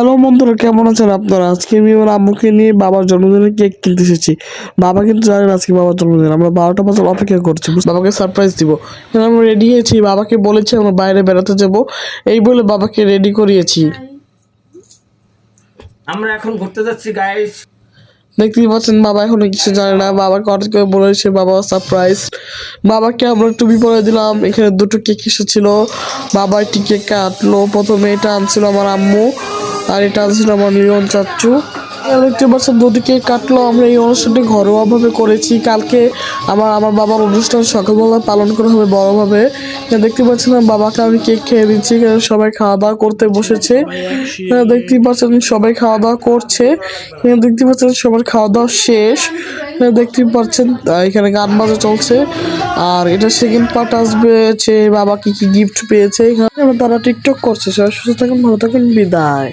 Hello বন্ধুরা, কেমন আছেন আপনারা? আজকে আমি আমার আম্মুকে নিয়ে বাবার জন্মদিনে কেক কিনতে এসেছি। বাবা কিন্তু জানেন আজকে বাবার জন্মদিন। আমরা 12টা পর্যন্ত অপেক্ষা করছি বাবাকে সারপ্রাইজ দিব। আমরা রেডি হয়েছি, বাবাকে বলেছি আমরা বাইরে বেড়াতে যাব, এই বলে বাবাকে রেডি করিয়েছি। আমরা এখন ঘুরতে যাচ্ছি গাইস। দেখতেই পাচ্ছেন বাবা এখনো কিছু জানে না। বাবাকে অর্ডার করে বলেছে বাবা সারপ্রাইজ। বাবাকে আমরা টুপি পরে দিলাম। এখানে দুটো কেক এসেছিল, বাবা একটি কেক কাটলো। প্রথমে এটা আনছিল আমার আম্মু, আর এটা আনছিল আমার লিওন চাচ্চু। দেখতে পাচ্ছেন দুটি কেক কাটলো। আমরা এই অনুষ্ঠানটি ঘরোয়াভাবে করেছি। কালকে আমার বাবার অনুষ্ঠান সকালবেলা পালন করা হবে বড়োভাবে। দেখতে পাচ্ছেন বাবাকে আমি কেক খেয়ে দিচ্ছি। সবাই খাওয়া দাওয়া করতে বসেছে। দেখতেই পাচ্ছেন সবাই খাওয়া দাওয়া করছে। দেখতে পাচ্ছেন সবার খাওয়া দাওয়া শেষ। দেখতেই পাচ্ছেন এখানে গান বাজা চলছে। আর এটা সেকেন্ড পার্ট আসবে যে বাবা কি কি গিফট পেয়েছে। এখানে তারা টিকটক করছে। সবাই সুস্থ থাকুন, ভালো থাকুন, বিদায়।